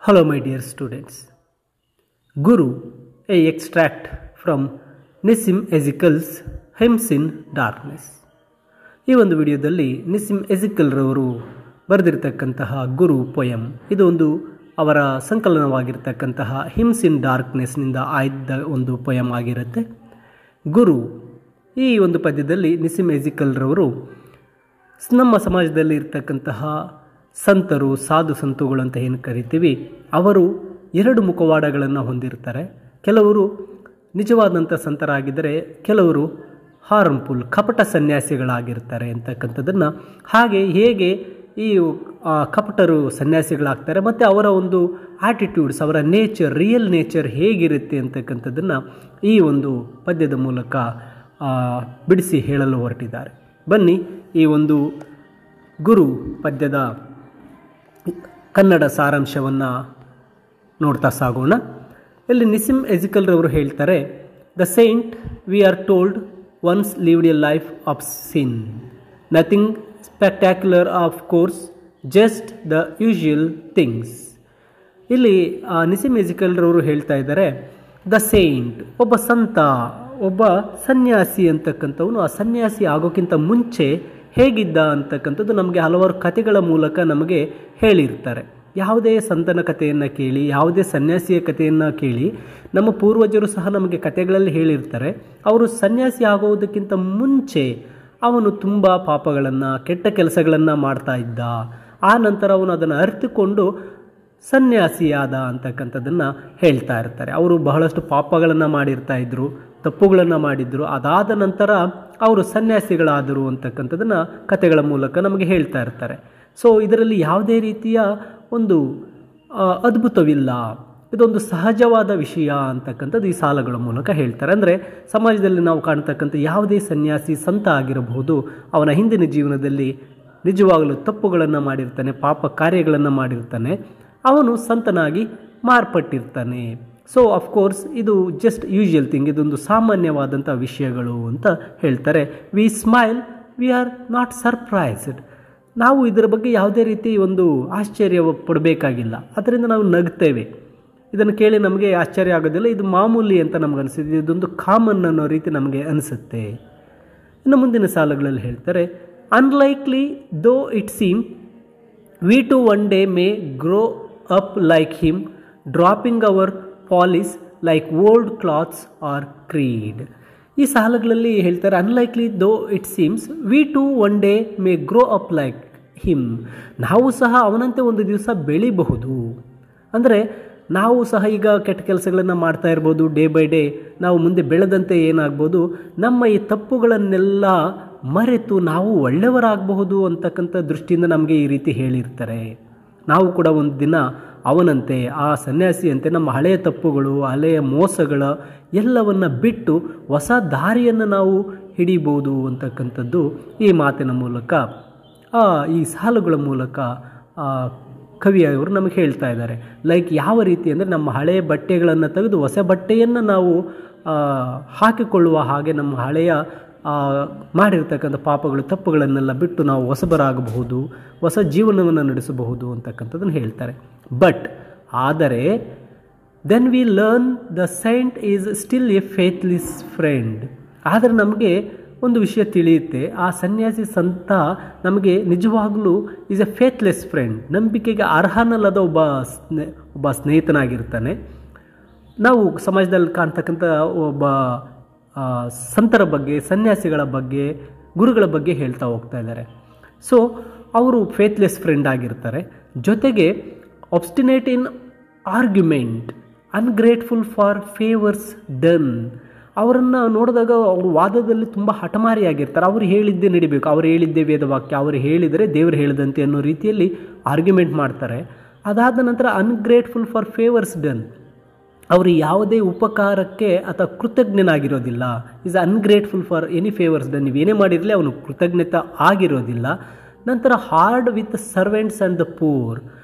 Hello my dear students. Guru, a extract from Nissim Ezekiel's Hymns in Darkness. ಈ ಒಂದು ವಿಡಿಯೋದಲ್ಲಿ ನಿಸ್ಸಿಮ್ Ezekiel ರವರು ಬರೆದಿರತಕ್ಕಂತಹ ಗುರು poem, ಇದು ಒಂದು ಅವರ ಸಂಕಲನವಾಗಿರ್ತಕ್ಕಂತಹ ಹಿಮ್ಸ್ ಇನ್ ಡಾರ್ಕ್ನೆಸ್ನಿಂದ ಆಯ್ದ ಒಂದು ಪೊಯಮ್ ಆಗಿರುತ್ತೆ. ಗುರು ಈ ಒಂದು ಪದ್ಯದಲ್ಲಿ ನಿಸ್ಸಿಮ್ ಎಜಿಕಲ್ ರವರು ನಮ್ಮ ಸಮಾಜದಲ್ಲಿ ಇರ್ತಕ್ಕಂತಹ ಸಂತರು, ಸಾಧು ಸಂತುಗಳು ಅಂತ ಏನು ಕರಿತೀವಿ, ಅವರು ಎರಡು ಮುಖವಾಡಗಳನ್ನು ಹೊಂದಿರ್ತಾರೆ. ಕೆಲವರು ನಿಜವಾದಂಥ ಸಂತರಾಗಿದ್ದರೆ ಕೆಲವರು ಹಾರ್ಮ್ಫುಲ್ ಕಪಟ ಸನ್ಯಾಸಿಗಳಾಗಿರ್ತಾರೆ ಅಂತಕ್ಕಂಥದ್ದನ್ನು, ಹಾಗೆ ಹೇಗೆ ಈ ಕಪಟರು ಸನ್ಯಾಸಿಗಳಾಗ್ತಾರೆ ಮತ್ತು ಅವರ ಒಂದು ಆಟಿಟ್ಯೂಡ್ಸ್, ಅವರ ನೇಚರ್, ರಿಯಲ್ ನೇಚರ್ ಹೇಗಿರುತ್ತೆ ಅಂತಕ್ಕಂಥದ್ದನ್ನು ಈ ಒಂದು ಪದ್ಯದ ಮೂಲಕ ಬಿಡಿಸಿ ಹೇಳಲು ಹೊರಟಿದ್ದಾರೆ. ಬನ್ನಿ ಈ ಒಂದು ಗುರು ಪದ್ಯದ ಕನ್ನಡ ಸಾರಾಂಶವನ್ನು ನೋಡ್ತಾ ಸಾಗೋಣ. ಇಲ್ಲಿ ನಿಸ್ಸಿಮ್ ಎಜಿಕಲ್ ರವರು ಹೇಳ್ತಾರೆ, the Saint we are told once lived A life of sin, nothing spectacular of course, just the usual things. ಇಲ್ಲಿ ನಿಸ್ಸಿಮ್ ಎಜಿಕಲ್ ರವರು ಹೇಳ್ತಾ ಇದ್ದಾರೆ, ದ ಸೈಂಟ್ ಒಬ್ಬ ಸಂತ, ಒಬ್ಬ ಸನ್ಯಾಸಿ ಅಂತಕ್ಕಂಥವನು ಆ ಸನ್ಯಾಸಿ ಆಗೋಕ್ಕಿಂತ ಮುಂಚೆ ಹೇಗಿದ್ದ ಅಂತಕ್ಕಂಥದ್ದು ನಮಗೆ ಹಲವಾರು ಕಥೆಗಳ ಮೂಲಕ ನಮಗೆ ಹೇಳಿರ್ತಾರೆ. ಯಾವುದೇ ಸಂತನ ಕಥೆಯನ್ನು ಕೇಳಿ, ಯಾವುದೇ ಸನ್ಯಾಸಿಯ ಕಥೆಯನ್ನು ಕೇಳಿ, ನಮ್ಮ ಪೂರ್ವಜರು ಸಹ ನಮಗೆ ಕಥೆಗಳಲ್ಲಿ ಹೇಳಿರ್ತಾರೆ. ಅವರು ಸನ್ಯಾಸಿ ಆಗುವುದಕ್ಕಿಂತ ಮುಂಚೆ ಅವನು ತುಂಬ ಪಾಪಗಳನ್ನು, ಕೆಟ್ಟ ಕೆಲಸಗಳನ್ನು ಮಾಡ್ತಾ ಇದ್ದ. ಆ ನಂತರ ಅವನು ಅದನ್ನು ಅರಿತುಕೊಂಡು ಸನ್ಯಾಸಿಯಾದ ಅಂತಕ್ಕಂಥದ್ದನ್ನು ಹೇಳ್ತಾ ಇರ್ತಾರೆ. ಅವರು ಬಹಳಷ್ಟು ಪಾಪಗಳನ್ನು ಮಾಡಿರ್ತಾ ಇದ್ದರು, ತಪ್ಪುಗಳನ್ನು ಮಾಡಿದ್ರು. ಅದಾದ ನಂತರ ಅವರು ಸನ್ಯಾಸಿಗಳಾದರು ಅಂತಕ್ಕಂಥದ್ದನ್ನು ಕಥೆಗಳ ಮೂಲಕ ನಮಗೆ ಹೇಳ್ತಾ ಇರ್ತಾರೆ. ಸೊ ಇದರಲ್ಲಿ ಯಾವುದೇ ರೀತಿಯ ಒಂದು ಅದ್ಭುತವಿಲ್ಲ, ಇದೊಂದು ಸಹಜವಾದ ವಿಷಯ ಅಂತಕ್ಕಂಥದ್ದು ಈ ಸಾಲುಗಳ ಮೂಲಕ ಹೇಳ್ತಾರೆ. ಅಂದರೆ ಸಮಾಜದಲ್ಲಿ ನಾವು ಕಾಣ್ತಕ್ಕಂಥ ಯಾವುದೇ ಸನ್ಯಾಸಿ, ಸಂತ ಆಗಿರಬಹುದು, ಅವನ ಹಿಂದಿನ ಜೀವನದಲ್ಲಿ ನಿಜವಾಗಲೂ ತಪ್ಪುಗಳನ್ನು ಮಾಡಿರ್ತಾನೆ, ಪಾಪ ಕಾರ್ಯಗಳನ್ನು ಮಾಡಿರ್ತಾನೆ, ಅವನು ಸಂತನಾಗಿ ಮಾರ್ಪಟ್ಟಿರ್ತಾನೆ. ಸೊ ಅಫ್ಕೋರ್ಸ್ ಇದು ಜಸ್ಟ್ ಯೂಶುವಲ್ ಥಿಂಗ್, ಇದೊಂದು ಸಾಮಾನ್ಯವಾದಂಥ ವಿಷಯಗಳು ಅಂತ ಹೇಳ್ತಾರೆ. We smile, we are not surprised. ನಾವು ಇದರ ಬಗ್ಗೆ ಯಾವುದೇ ರೀತಿ ಒಂದು ಆಶ್ಚರ್ಯ ಪಡಬೇಕಾಗಿಲ್ಲ, ಅದರಿಂದ ನಾವು ನಗ್ತೇವೆ. ಇದನ್ನು ಕೇಳಿ ನಮಗೆ ಆಶ್ಚರ್ಯ ಆಗೋದಿಲ್ಲ, ಇದು ಮಾಮೂಲಿ ಅಂತ ನಮ್ಗೆ ಅನಿಸುತ್ತೆ, ಇದೊಂದು ಕಾಮನ್ ಅನ್ನೋ ರೀತಿ ನಮಗೆ ಅನಿಸುತ್ತೆ. ಇನ್ನು ಮುಂದಿನ ಸಾಲುಗಳಲ್ಲಿ ಹೇಳ್ತಾರೆ, unlikely though it seem, we too one day may grow up like him, dropping our follies like old clothes or creed. ಈ ಸಾಲುಗಳಲ್ಲಿ ಹೇಳ್ತಾರೆ, unlikely though it seems, we too one day may grow up like him. ನಾವು ಸಹ ಅವನಂತೆ ಒಂದು ದಿವಸ ಬೆಳಿಬಹುದು. ಅಂದರೆ ನಾವು ಸಹ ಈಗ ಕೆಟ್ಟ ಕೆಲಸಗಳನ್ನು ಮಾಡ್ತಾ ಇರ್ಬೋದು, ಡೇ ಬೈ ಡೇ ನಾವು ಮುಂದೆ ಬೆಳೆದಂತೆ ಏನಾಗ್ಬೋದು, ನಮ್ಮ ಈ ತಪ್ಪುಗಳನ್ನೆಲ್ಲ ಮರೆತು ನಾವು ಒಳ್ಳೆಯವರಾಗಬಹುದು ಅಂತಕ್ಕಂಥ ದೃಷ್ಟಿಯಿಂದ ನಮಗೆ ಈ ರೀತಿ ಹೇಳಿರ್ತಾರೆ. ನಾವು ಕೂಡ ಒಂದು ದಿನ ಅವನಂತೆ, ಆ ಸನ್ಯಾಸಿಯಂತೆ ನಮ್ಮ ಹಳೆಯ ತಪ್ಪುಗಳು, ಹಳೆಯ ಮೋಸಗಳ ಎಲ್ಲವನ್ನ ಬಿಟ್ಟು ಹೊಸ ದಾರಿಯನ್ನು ನಾವು ಹಿಡಿಬೋದು ಅಂತಕ್ಕಂಥದ್ದು ಈ ಮಾತಿನ ಮೂಲಕ, ಈ ಸಾಲುಗಳ ಮೂಲಕ ಕವಿಯವರು ನಮಗೆ ಹೇಳ್ತಾ ಇದ್ದಾರೆ. ಲೈಕ್ ಯಾವ ರೀತಿ ಅಂದರೆ, ನಮ್ಮ ಹಳೆಯ ಬಟ್ಟೆಗಳನ್ನು ತೆಗೆದು ಹೊಸ ಬಟ್ಟೆಯನ್ನು ನಾವು ಹಾಕಿಕೊಳ್ಳುವ ಹಾಗೆ ನಮ್ಮ ಹಳೆಯ ಮಾಡಿರ್ತಕ್ಕಂಥ ಪಾಪಗಳು, ತಪ್ಪುಗಳನ್ನೆಲ್ಲ ಬಿಟ್ಟು ನಾವು ಹೊಸಬರಾಗಬಹುದು, ಹೊಸ ಜೀವನವನ್ನು ನಡೆಸಬಹುದು ಅಂತಕ್ಕಂಥದ್ದನ್ನು ಹೇಳ್ತಾರೆ. ಬಟ್ ಆದರೆ then we learn the saint is still a faithless friend. ಆದರೆ ನಮಗೆ ಒಂದು ವಿಷಯ ತಿಳಿಯುತ್ತೆ, ಆ ಸನ್ಯಾಸಿ ಸಂತ ನಮಗೆ ನಿಜವಾಗಲೂ ಈಸ್ ಎ ಫೇತ್ಲೆಸ್ ಫ್ರೆಂಡ್, ನಂಬಿಕೆಗೆ ಅರ್ಹನಲ್ಲದ ಒಬ್ಬ ಸ್ನೇಹಿತನಾಗಿರ್ತಾನೆ. ನಾವು ಸಮಾಜದಲ್ಲಿ ಕಾಣ್ತಕ್ಕಂಥ ಒಬ್ಬ ಸಂತರ ಬಗ್ಗೆ, ಸನ್ಯಾಸಿಗಳ ಬಗ್ಗೆ, ಗುರುಗಳ ಬಗ್ಗೆ ಹೇಳ್ತಾ ಹೋಗ್ತಾ ಇದ್ದಾರೆ. ಸೊ ಅವರು ಫೇತ್ಲೆಸ್ ಫ್ರೆಂಡ್ ಆಗಿರ್ತಾರೆ. ಜೊತೆಗೆ obstinate in argument, ungrateful for favours done. ಅವರನ್ನು ನೋಡಿದಾಗ ಅವರು ವಾದದಲ್ಲಿ ತುಂಬ ಹಠಮಾರಿಯಾಗಿರ್ತಾರೆ. ಅವರು ಹೇಳಿದ್ದೇ ನಡಿಬೇಕು, ಅವರು ಹೇಳಿದ್ದೇ ವೇದವಾಕ್ಯ, ಅವರು ಹೇಳಿದರೆ ದೇವರು ಹೇಳಿದಂತೆ ಅನ್ನೋ ರೀತಿಯಲ್ಲಿ ಆರ್ಗ್ಯುಮೆಂಟ್ ಮಾಡ್ತಾರೆ. ಅದಾದ ನಂತರ ಅನ್ಗ್ರೇಟ್ಫುಲ್ ಫಾರ್ ಫೇವರ್ಸ್ ಡನ್, ಅವರು ಯಾವುದೇ ಉಪಕಾರಕ್ಕೆ ಅಥವಾ ಕೃತಜ್ಞನಾಗಿರೋದಿಲ್ಲ. Is ungrateful for any favours done, ನೀವೇನೇ ಮಾಡಿರಲಿ ಅವನು ಕೃತಜ್ಞತೆ ಆಗಿರೋದಿಲ್ಲ. ನಂತರ hard with servants and the poor,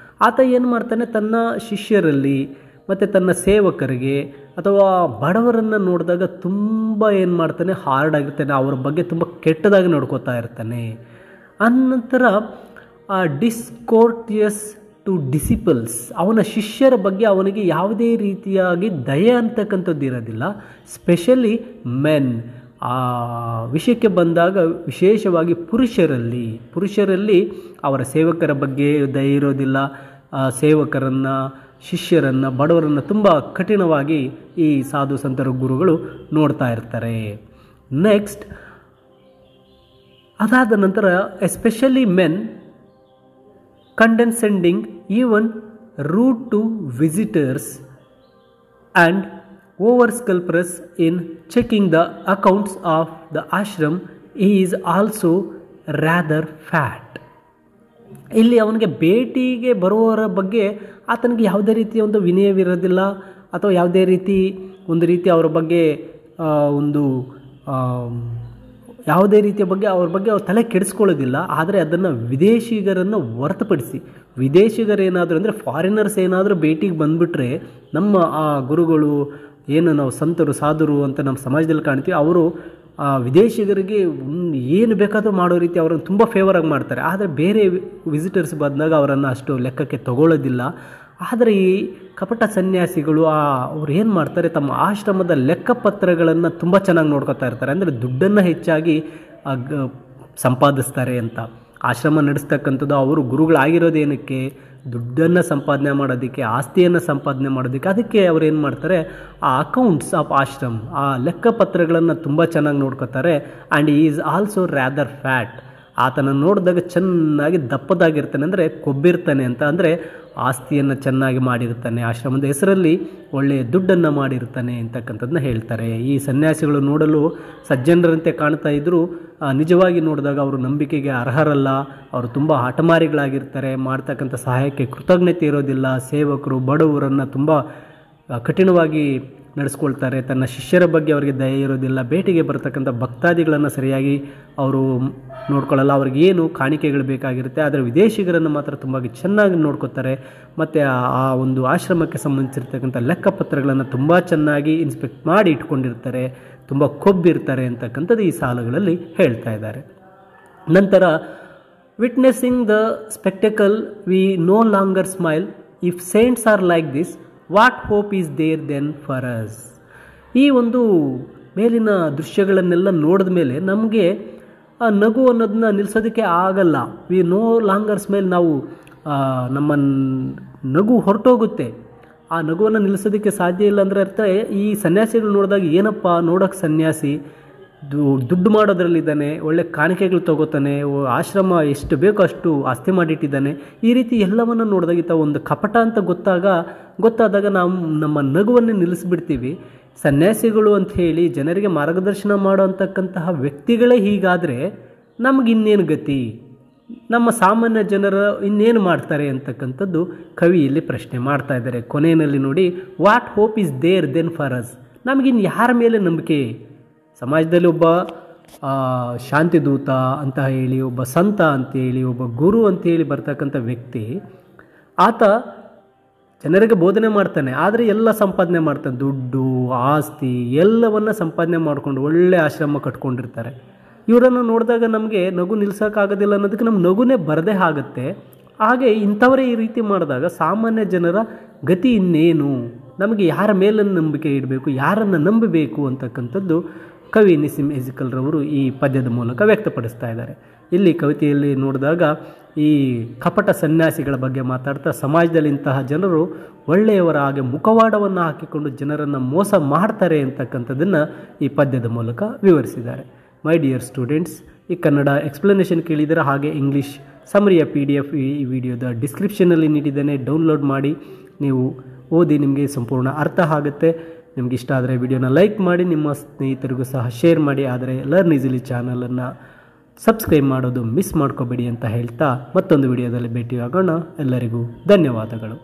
ಆತ ಏನು ಮಾಡ್ತಾನೆ, ತನ್ನ ಶಿಷ್ಯರಲ್ಲಿ ಮತ್ತು ತನ್ನ ಸೇವಕರಿಗೆ ಅಥವಾ ಬಡವರನ್ನು ನೋಡಿದಾಗ ತುಂಬ ಏನು ಮಾಡ್ತಾನೆ, ಹಾರ್ಡ್ ಆಗಿರ್ತಾನೆ, ಅವ್ರ ಬಗ್ಗೆ ತುಂಬ ಕೆಟ್ಟದಾಗಿ ನೋಡ್ಕೋತಾ ಇರ್ತಾನೆ. ಅನಂತರ ಡಿಸ್ಕೋರ್ಟಿಯಸ್ ಟು ಡಿಸಿಪಲ್ಸ್, ಅವನ ಶಿಷ್ಯರ ಬಗ್ಗೆ ಅವನಿಗೆ ಯಾವುದೇ ರೀತಿಯಾಗಿ ದಯೆ ಅಂತಕ್ಕಂಥದ್ದು ಇರೋದಿಲ್ಲ. ಸ್ಪೆಷಲಿ ಮೆನ್, ಆ ವಿಷಯಕ್ಕೆ ಬಂದಾಗ ವಿಶೇಷವಾಗಿ ಪುರುಷರಲ್ಲಿ ಅವರ ಸೇವಕರ ಬಗ್ಗೆ ದಯೆ ಇರೋದಿಲ್ಲ. ಸೇವಕರನ್ನು, ಶಿಷ್ಯರನ್ನು, ಬಡವರನ್ನು ತುಂಬ ಕಠಿಣವಾಗಿ ಈ ಸಾಧು ಸಂತರ ಗುರುಗಳು ನೋಡ್ತಾ ಇರ್ತಾರೆ. ನೆಕ್ಸ್ಟ್, ಅದಾದ ನಂತರ especially men condescending, even rude to visitors and over-scrupulous in checking the accounts of the ashram. He is also rather fat. ಇಲ್ಲಿ ಅವನಿಗೆ ಭೇಟಿಗೆ ಬರುವವರ ಬಗ್ಗೆ ಆತನಿಗೆ ಯಾವುದೇ ರೀತಿಯ ಒಂದು ವಿನಯವಿರೋದಿಲ್ಲ ಅಥವಾ ಯಾವುದೇ ರೀತಿ ಅವರ ಬಗ್ಗೆ ಯಾವುದೇ ರೀತಿಯ ಬಗ್ಗೆ ಅವ್ರ ಬಗ್ಗೆ ಅವ್ರು ತಲೆ ಕೆಡಿಸ್ಕೊಳ್ಳೋದಿಲ್ಲ. ಆದರೆ ಅದನ್ನು ವಿದೇಶಿಗರನ್ನು ಹೊರತುಪಡಿಸಿ, ವಿದೇಶಿಗರೇನಾದರೂ ಅಂದರೆ ಫಾರಿನರ್ಸ್ ಏನಾದರೂ ಭೇಟಿಗೆ ಬಂದುಬಿಟ್ರೆ ನಮ್ಮ ಆ ಗುರುಗಳು ಏನು ನಾವು ಸಂತರು ಸಾಧುರು ಅಂತ ನಮ್ಮ ಸಮಾಜದಲ್ಲಿ ಕಾಣ್ತೀವಿ, ಅವರು ವಿದೇಶಿಗರಿಗೆ ಏನು ಬೇಕಾದರೂ ಮಾಡೋ ರೀತಿ ಅವರನ್ನು ತುಂಬ ಫೇವರಾಗಿ ಮಾಡ್ತಾರೆ. ಆದರೆ ಬೇರೆ ವಿಸಿಟರ್ಸ್ ಬಂದಾಗ ಅವರನ್ನು ಅಷ್ಟು ಲೆಕ್ಕಕ್ಕೆ ತಗೊಳ್ಳೋದಿಲ್ಲ. ಆದರೆ ಈ ಕಪಟ ಸನ್ಯಾಸಿಗಳು ಅವ್ರು ಏನು ಮಾಡ್ತಾರೆ, ತಮ್ಮ ಆಶ್ರಮದ ಲೆಕ್ಕಪತ್ರಗಳನ್ನು ತುಂಬ ಚೆನ್ನಾಗಿ ನೋಡ್ಕೊತಾ ಇರ್ತಾರೆ. ಅಂದರೆ ದುಡ್ಡನ್ನು ಹೆಚ್ಚಾಗಿ ಸಂಪಾದಿಸ್ತಾರೆ ಅಂತ. ಆಶ್ರಮ ನಡೆಸ್ತಕ್ಕಂಥದ್ದು ಅವರು ಗುರುಗಳಾಗಿರೋದೇನಕ್ಕೆ, ದುಡ್ಡನ್ನು ಸಂಪಾದನೆ ಮಾಡೋದಕ್ಕೆ, ಆಸ್ತಿಯನ್ನು ಸಂಪಾದನೆ ಮಾಡೋದಕ್ಕೆ. ಅದಕ್ಕೆ ಅವ್ರು ಏನು ಮಾಡ್ತಾರೆ, ಆ ಅಕೌಂಟ್ಸ್ ಆಫ್ ಆಶ್ರಮ್, ಆ ಲೆಕ್ಕಪತ್ರಗಳನ್ನು ತುಂಬ ಚೆನ್ನಾಗಿ ನೋಡ್ಕೋತಾರೆ. ಆ್ಯಂಡ್ ಈ ಈಸ್ ಆಲ್ಸೋ ರ್ಯಾದರ್ ಫ್ಯಾಟ್. ಆತನ ನೋಡಿದಾಗ ಚೆನ್ನಾಗಿ ದಪ್ಪದಾಗಿರ್ತಾನೆ, ಅಂದರೆ ಕೊಬ್ಬಿರ್ತಾನೆ ಅಂತ. ಅಂದರೆ ಆಸ್ತಿಯನ್ನು ಚೆನ್ನಾಗಿ ಮಾಡಿರ್ತಾನೆ, ಆಶ್ರಮದ ಹೆಸರಲ್ಲಿ ಒಳ್ಳೆಯ ದುಡ್ಡನ್ನು ಮಾಡಿರ್ತಾನೆ ಅಂತಕ್ಕಂಥದ್ದನ್ನ ಹೇಳ್ತಾರೆ. ಈ ಸನ್ಯಾಸಿಗಳು ನೋಡಲು ಸಜ್ಜನರಂತೆ ಕಾಣ್ತಾ ಇದ್ದರೂ ನಿಜವಾಗಿ ನೋಡಿದಾಗ ಅವರು ನಂಬಿಕೆಗೆ ಅರ್ಹರಲ್ಲ. ಅವರು ತುಂಬ ಹಠಮಾರಿಗಳಾಗಿರ್ತಾರೆ, ಮಾಡ್ತಕ್ಕಂಥ ಸಹಾಯಕ್ಕೆ ಕೃತಜ್ಞತೆ ಇರೋದಿಲ್ಲ. ಸೇವಕರು, ಬಡವರನ್ನು ತುಂಬ ಕಠಿಣವಾಗಿ ನಡೆಸ್ಕೊಳ್ತಾರೆ. ತನ್ನ ಶಿಷ್ಯರ ಬಗ್ಗೆ ಅವರಿಗೆ ದಯೆ ಇರೋದಿಲ್ಲ. ಭೇಟಿಗೆ ಬರ್ತಕ್ಕಂಥ ಭಕ್ತಾದಿಗಳನ್ನು ಸರಿಯಾಗಿ ಅವರು ನೋಡ್ಕೊಳ್ಳಲ್ಲ. ಅವ್ರಿಗೇನು ಕಾಣಿಕೆಗಳು ಬೇಕಾಗಿರುತ್ತೆ. ಆದರೆ ವಿದೇಶಿಗರನ್ನು ಮಾತ್ರ ತುಂಬ ಚೆನ್ನಾಗಿ ನೋಡ್ಕೋತಾರೆ. ಮತ್ತು ಆ ಒಂದು ಆಶ್ರಮಕ್ಕೆ ಸಂಬಂಧಿಸಿರ್ತಕ್ಕಂಥ ಲೆಕ್ಕಪತ್ರಗಳನ್ನು ತುಂಬ ಚೆನ್ನಾಗಿ ಇನ್ಸ್ಪೆಕ್ಟ್ ಮಾಡಿ ಇಟ್ಕೊಂಡಿರ್ತಾರೆ. ತುಂಬ ಕೊಬ್ಬಿರ್ತಾರೆ ಅಂತಕ್ಕಂಥದ್ದು ಈ ಸಾಲುಗಳಲ್ಲಿ ಹೇಳ್ತಾ ಇದ್ದಾರೆ. ನಂತರ witnessing the spectacle we no longer smile. If saints are like this, what hope is there then for us. ಈ ಒಂದು ಮೇಲಿನ ದೃಶ್ಯಗಳನ್ನೆಲ್ಲ ನೋಡಿದ ಮೇಲೆ ನಮಗೆ ಆ ನಗು ಅನ್ನೋದನ್ನ ನಿಲ್ಲಿಸೋದಕ್ಕೆ ಆಗಲ್ಲ. ವಿ ನೋ ಲಾಂಗರ್ ಸ್ಮೈಲ್, ನಾವು ನಮ್ಮ ನಗು ಹೊರಟೋಗುತ್ತೆ. ಆ ನಗುವನ್ನು ನಿಲ್ಲಿಸೋದಕ್ಕೆ ಸಾಧ್ಯ ಇಲ್ಲ. ಅಂದರೆ ಅರ್ಥ, ಈ ಸನ್ಯಾಸಿಗಳು ನೋಡಿದಾಗ ಏನಪ್ಪ ನೋಡೋಕ್ಕೆ ಸನ್ಯಾಸಿ ದುಡ್ಡು ಮಾಡೋದ್ರಲ್ಲಿದ್ದಾನೆ, ಒಳ್ಳೆ ಕಾಣಿಕೆಗಳು ತಗೋತಾನೆ, ಆಶ್ರಮ ಎಷ್ಟು ಬೇಕೋ ಅಷ್ಟು ಆಸ್ತಿ ಮಾಡಿಟ್ಟಿದ್ದಾನೆ. ಈ ರೀತಿ ಎಲ್ಲವನ್ನು ನೋಡಿದಾಗ ಈತ ಒಂದು ಕಪಟ ಅಂತ ಗೊತ್ತಾದಾಗ ನಾವು ನಮ್ಮ ನಗುವನ್ನೇ ನಿಲ್ಲಿಸ್ಬಿಡ್ತೀವಿ. ಸನ್ಯಾಸಿಗಳು ಅಂತ ಹೇಳಿ ಜನರಿಗೆ ಮಾರ್ಗದರ್ಶನ ಮಾಡೋ ಅಂತಕ್ಕಂತಹ ವ್ಯಕ್ತಿಗಳೇ ಹೀಗಾದರೆ ನಮಗಿನ್ನೇನು ಗತಿ, ನಮ್ಮ ಸಾಮಾನ್ಯ ಜನರ ಇನ್ನೇನು ಮಾಡ್ತಾರೆ ಅಂತಕ್ಕಂಥದ್ದು ಕವಿ ಇಲ್ಲಿ ಪ್ರಶ್ನೆ ಮಾಡ್ತಾ ಇದ್ದಾರೆ. ಕೊನೆಯಲ್ಲಿ ನೋಡಿ, what hope is there then for us. ನಮಗಿನ್ನು ಯಾರ ಮೇಲೆ ನಂಬಿಕೆ? ಸಮಾಜದಲ್ಲಿ ಒಬ್ಬ ಶಾಂತಿದೂತ ಅಂತ ಹೇಳಿ, ಒಬ್ಬ ಸಂತ ಅಂತೇಳಿ, ಒಬ್ಬ ಗುರು ಅಂತೇಳಿ ಬರ್ತಕ್ಕಂಥ ವ್ಯಕ್ತಿ, ಆತ ಜನರಿಗೆ ಬೋಧನೆ ಮಾಡ್ತಾನೆ. ಆದರೆ ಎಲ್ಲ ಸಂಪಾದನೆ ಮಾಡ್ತಾನೆ, ದುಡ್ಡು, ಆಸ್ತಿ ಎಲ್ಲವನ್ನು ಸಂಪಾದನೆ ಮಾಡಿಕೊಂಡು ಒಳ್ಳೆ ಆಶ್ರಮ ಕಟ್ಕೊಂಡಿರ್ತಾರೆ. ಇವರನ್ನು ನೋಡಿದಾಗ ನಮಗೆ ನಗು ನಿಲ್ಸೋಕ್ಕಾಗೋದಿಲ್ಲ ಅನ್ನೋದಕ್ಕೆ ನಮ್ಮ ನಗುನೇ ಬರದೇ ಆಗುತ್ತೆ. ಹಾಗೆ ಇಂಥವರೇ ಈ ರೀತಿ ಮಾಡಿದಾಗ ಸಾಮಾನ್ಯ ಜನರ ಗತಿ ಇನ್ನೇನು? ನಮಗೆ ಯಾರ ಮೇಲೆ ನಂಬಿಕೆ ಇಡಬೇಕು, ಯಾರನ್ನು ನಂಬಬೇಕು ಅಂತಕ್ಕಂಥದ್ದು ಕವಿ ನಿಸ್ಸಿಮ್ ಎಜಿಕಲ್ ರವರು ಈ ಪದ್ಯದ ಮೂಲಕ ವ್ಯಕ್ತಪಡಿಸ್ತಾ ಇದ್ದಾರೆ. ಇಲ್ಲಿ ಕವಿತೆಯಲ್ಲಿ ನೋಡಿದಾಗ ಈ ಕಪಟ ಸನ್ಯಾಸಿಗಳ ಬಗ್ಗೆ ಮಾತಾಡ್ತಾ ಸಮಾಜದಲ್ಲಿ ಇಂತಹ ಜನರು ಒಳ್ಳೆಯವರ ಹಾಗೆ ಮುಖವಾಡವನ್ನು ಹಾಕಿಕೊಂಡು ಜನರನ್ನು ಮೋಸ ಮಾಡ್ತಾರೆ ಅಂತಕ್ಕಂಥದ್ದನ್ನು ಈ ಪದ್ಯದ ಮೂಲಕ ವಿವರಿಸಿದ್ದಾರೆ. ಮೈ ಡಿಯರ್ ಸ್ಟೂಡೆಂಟ್ಸ್, ಈ ಕನ್ನಡ ಎಕ್ಸ್ಪ್ಲನೇಷನ್ ಕೇಳಿದರೆ, ಹಾಗೆ ಇಂಗ್ಲೀಷ್ ಸಮರಿಯ PDF ಈ ವಿಡಿಯೋದ ಡಿಸ್ಕ್ರಿಪ್ಷನಲ್ಲಿ ನೀಡಿದ್ದೇನೆ. ಡೌನ್ಲೋಡ್ ಮಾಡಿ ನೀವು ಓದಿ, ನಿಮಗೆ ಸಂಪೂರ್ಣ ಅರ್ಥ ಆಗುತ್ತೆ. ನಿಮ್ಗೆ ಇಷ್ಟ ಆದರೆ ವಿಡಿಯೋನ ಲೈಕ್ ಮಾಡಿ, ನಿಮ್ಮ ಸ್ನೇಹಿತರಿಗೂ ಸಹ ಶೇರ್ ಮಾಡಿ. ಆದರೆ ಲರ್ನ್ ಈಸಿಲಿ ಚಾನಲನ್ನು ಸಬ್ಸ್ಕ್ರೈಬ್ ಮಾಡೋದು ಮಿಸ್ ಮಾಡ್ಕೋಬೇಡಿ ಅಂತ ಹೇಳ್ತಾ ಮತ್ತೊಂದು ವಿಡಿಯೋದಲ್ಲಿ ಭೇಟಿಯಾಗೋಣ. ಎಲ್ಲರಿಗೂ ಧನ್ಯವಾದಗಳು.